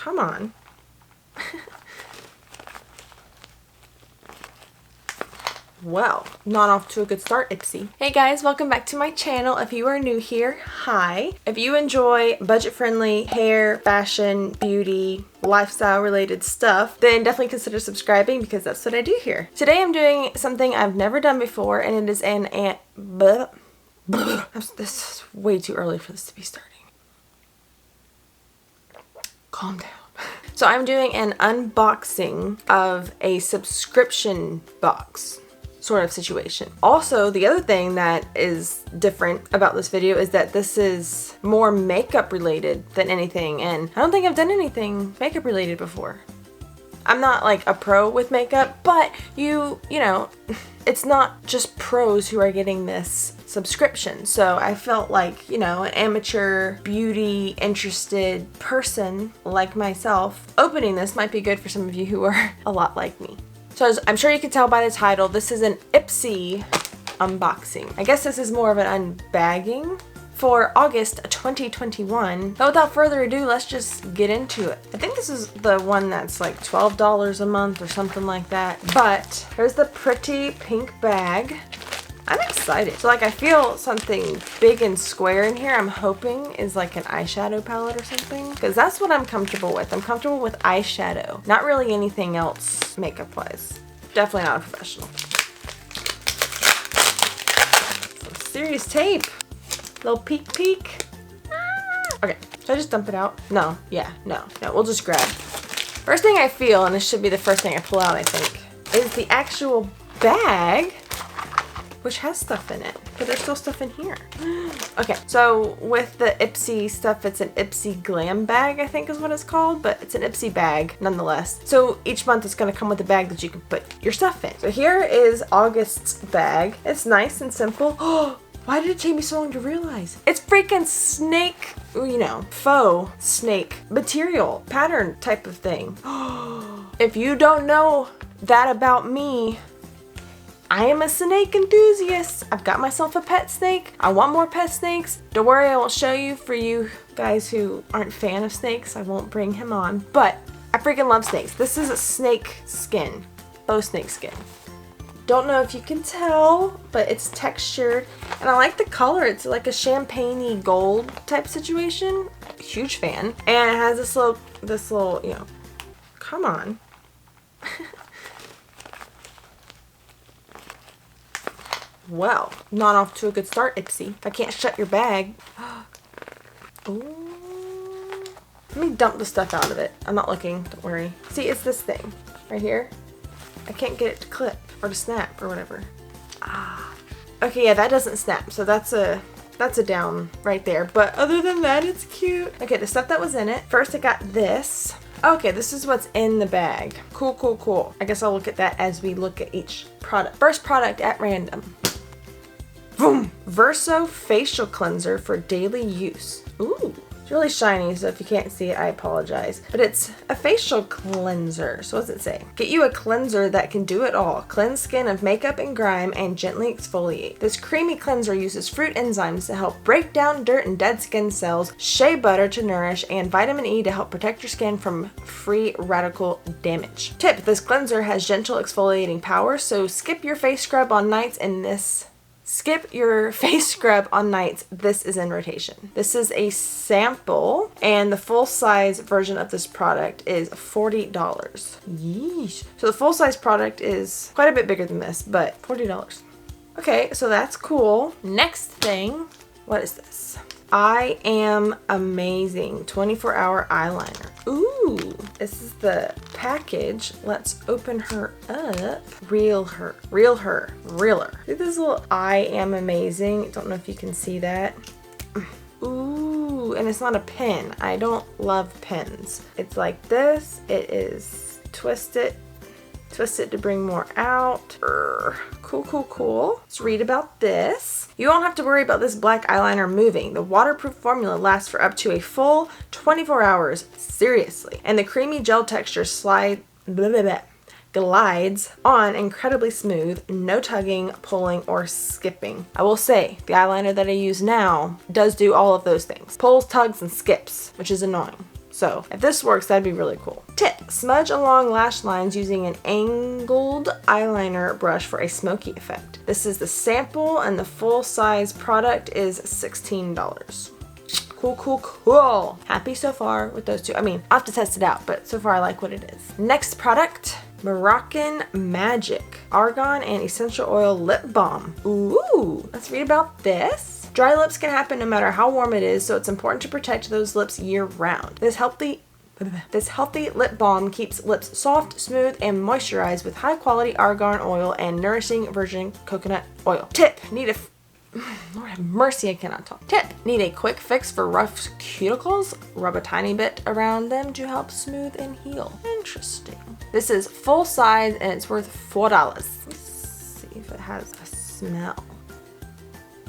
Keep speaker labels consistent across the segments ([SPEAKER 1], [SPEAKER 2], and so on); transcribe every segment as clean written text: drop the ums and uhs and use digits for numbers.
[SPEAKER 1] Come on. Well, not off to a good start, Ipsy. Hey guys, welcome back to my channel. If you are new here, hi. If you enjoy budget-friendly hair, fashion, beauty, lifestyle-related stuff, then definitely consider subscribing because that's what I do here. Today I'm doing something I've never done before, and it is this is way too early for this to be starting. Calm down. So I'm doing an unboxing of a subscription box sort of situation. Also, the other thing that is different about this video is that this is more makeup related than anything, and I don't think I've done anything makeup related before. I'm not like a pro with makeup, but you know, it's not just pros who are getting this subscription. So I felt like, you know, an amateur beauty interested person like myself opening this might be good for some of you who are a lot like me. So as I'm sure you can tell by the title, this is an Ipsy unboxing. I guess this is more of an unbagging for August 2021. But without further ado, let's just get into it. I think this is the one that's like $12 a month or something like that. But here's the pretty pink bag. I'm excited. So like I feel something big and square in here. I'm hoping is like an eyeshadow palette or something, because that's what I'm comfortable with. I'm comfortable with eyeshadow, not really anything else makeup wise. Definitely not a professional. Some serious tape. Little peek. Okay, should I just dump it out? No, no, we'll just grab. First thing I feel, and this should be the first thing I pull out, I think, is the actual bag, which has stuff in it, but there's still stuff in here. Okay, so with the Ipsy stuff, it's an Ipsy glam bag, I think is what it's called, but it's an Ipsy bag nonetheless. So each month it's gonna come with a bag that you can put your stuff in. So here is August's bag. It's nice and simple. Oh, why did it take me so long to realize? It's freaking snake, you know, faux snake material, pattern type of thing. If you don't know that about me, I am a snake enthusiast. I've got myself a pet snake. I want more pet snakes. Don't worry, I won't show you for you guys who aren't a fan of snakes. I won't bring him on, but I freaking love snakes. This is a snake skin, faux snake skin. Don't know if you can tell, but it's textured, and I like the color. It's like a champagne-y gold type situation. Huge fan. And it has this little, you know, come on. Well, not off to a good start, Ipsy. If I can't shut your bag. Ooh. Let me dump the stuff out of it. I'm not looking, don't worry. See, it's this thing right here. I can't get it to clip or to snap or whatever. Ah. Okay, yeah, that doesn't snap, so that's a down right there. But other than that, it's cute. Okay, the stuff that was in it. First, I got this. Okay, this is what's in the bag. Cool. I guess I'll look at that as we look at each product. First product at random. Boom! Verso facial cleanser for daily use. Ooh. It's really shiny, so if you can't see it, I apologize. But it's a facial cleanser. So what does it say? Get you a cleanser that can do it all. Cleanse skin of makeup and grime and gently exfoliate. This creamy cleanser uses fruit enzymes to help break down dirt and dead skin cells, shea butter to nourish, and vitamin E to help protect your skin from free radical damage. Tip: this cleanser has gentle exfoliating power, so skip your face scrub on nights this is in rotation. This is a sample, and the full-size version of this product is $40. Yeesh. So the full-size product is quite a bit bigger than this, but $40. Okay, so that's cool. Next thing, what is this? I Am Amazing 24-hour eyeliner. Ooh, this is the package. Let's open her up. Reel her. See this little I Am Amazing? Don't know if you can see that. Ooh, and it's not a pen. I don't love pens. It's like this. It is twisted to bring more out. Cool. Let's read about this. You won't have to worry about this black eyeliner moving. The waterproof formula lasts for up to a full 24 hours. Seriously. And the creamy gel texture glides on incredibly smooth, no tugging, pulling, or skipping. I will say, the eyeliner that I use now does do all of those things. Pulls, tugs, and skips, which is annoying. So if this works, that'd be really cool. Tip, smudge along lash lines using an angled eyeliner brush for a smoky effect. This is the sample and the full size product is $16. Cool, cool, cool. Happy so far with those two. I mean, I'll have to test it out, but so far I like what it is. Next product, Moroccan Magic Argon and Essential Oil Lip Balm. Ooh, let's read about this. Dry lips can happen no matter how warm it is, so it's important to protect those lips year round. This healthy lip balm keeps lips soft, smooth, and moisturized with high quality argan oil and nourishing virgin coconut oil. Tip, Lord have mercy, I cannot talk. Tip, need a quick fix for rough cuticles? Rub a tiny bit around them to help smooth and heal. Interesting. This is full size and it's worth $4. Let's see if it has a smell.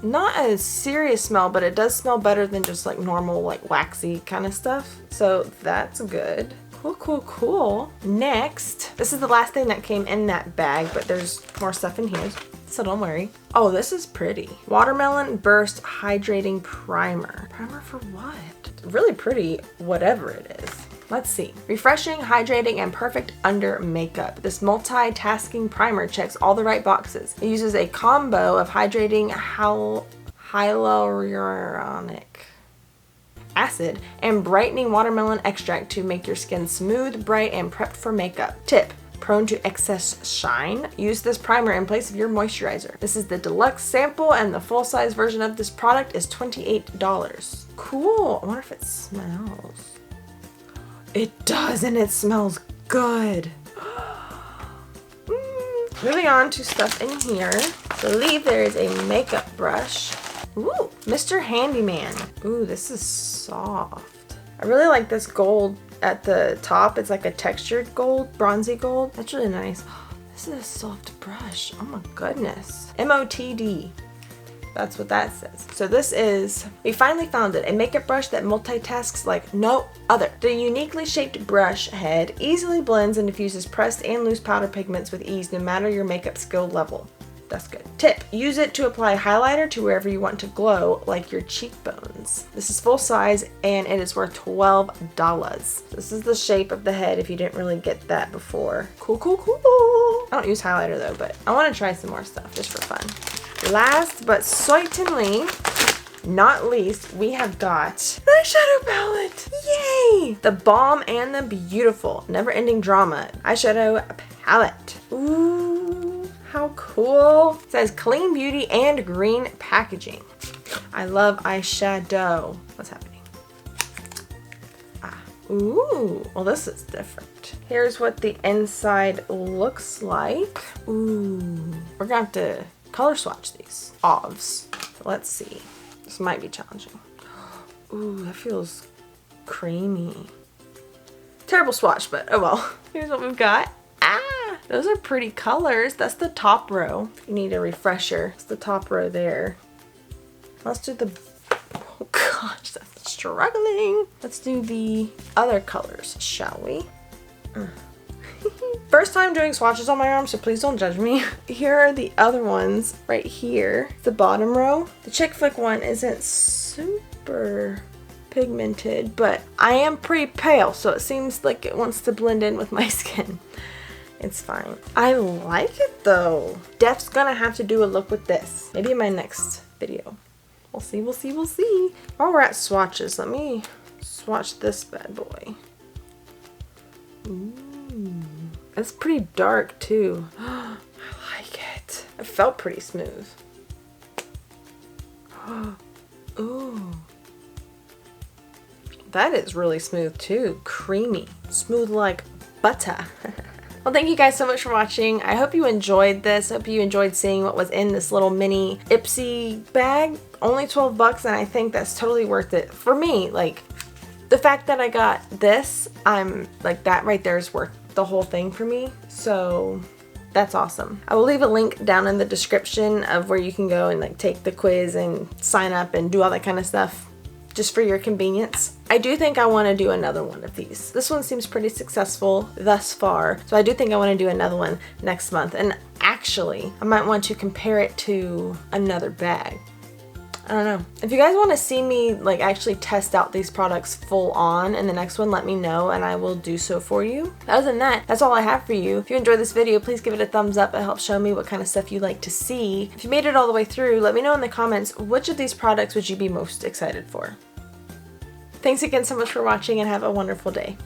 [SPEAKER 1] Not a serious smell, but it does smell better than just like normal, like waxy kind of stuff. So that's good. Cool, cool, cool. Next, this is the last thing that came in that bag, but there's more stuff in here, so don't worry. Oh, this is pretty. Watermelon Burst Hydrating Primer. Primer for what? Really pretty, whatever it is. Let's see. Refreshing, hydrating, and perfect under makeup. This multitasking primer checks all the right boxes. It uses a combo of hydrating hyaluronic acid and brightening watermelon extract to make your skin smooth, bright, and prepped for makeup. Tip, prone to excess shine? Use this primer in place of your moisturizer. This is the deluxe sample and the full-size version of this product is $28. Cool. I wonder if it smells. It does, and it smells good. Moving on to stuff in here. I believe there is a makeup brush. Ooh, Mr. Handyman. Ooh, this is soft. I really like this gold at the top. It's like a textured gold, bronzy gold. That's really nice. This is a soft brush. Oh my goodness. MOTD. That's what that says. So this is, we finally found it, a makeup brush that multitasks like no other. The uniquely shaped brush head easily blends and diffuses pressed and loose powder pigments with ease no matter your makeup skill level. That's good. Tip, use it to apply highlighter to wherever you want to glow, like your cheekbones. This is full size and it is worth $12. This is the shape of the head if you didn't really get that before. Cool, cool, cool. I don't use highlighter though, but I want to try some more stuff just for fun. Last but certainly not least, we have got the Eyeshadow Palette. Yay! The Balm and the Beautiful Never-Ending Drama Eyeshadow Palette. Ooh, how cool. It says clean beauty and green packaging. I love eyeshadow. What's happening? Ooh, well this is different. Here's what the inside looks like. Ooh, we're gonna have to color swatch these OVs. So let's see. This might be challenging. Ooh, that feels creamy. Terrible swatch, but oh well. Here's what we've got. Ah, those are pretty colors. That's the top row. You need a refresher. It's the top row there. Let's do the, oh gosh, that's struggling. Let's do the other colors, shall we? First time doing swatches on my arm, so please don't judge me. Here are the other ones right here. The bottom row. The Chick Flick one isn't super pigmented, but I am pretty pale, so it seems like it wants to blend in with my skin. It's fine. I like it though. Def's gonna have to do a look with this. Maybe in my next video. We'll see, we'll see, we'll see. While we're at swatches, let me swatch this bad boy. Ooh. It's pretty dark too. I like it. It felt pretty smooth. Ooh. That is really smooth too. Creamy. Smooth like butter. Well, thank you guys so much for watching. I hope you enjoyed this. I hope you enjoyed seeing what was in this little mini Ipsy bag. Only 12 bucks, and I think that's totally worth it. For me, like, the fact that I got this, I'm like, that right there is worth the whole thing for me. So that's awesome. I will leave a link down in the description of where you can go and like take the quiz and sign up and do all that kind of stuff just for your convenience. I do think I want to do another one of these. This one seems pretty successful thus far, so I do think I want to do another one next month. And actually, I might want to compare it to another bag. I don't know. If you guys want to see me like actually test out these products full on in the next one, let me know and I will do so for you. Other than that, that's all I have for you. If you enjoyed this video, please give it a thumbs up. It helps show me what kind of stuff you like to see. If you made it all the way through, let me know in the comments which of these products would you be most excited for. Thanks again so much for watching and have a wonderful day.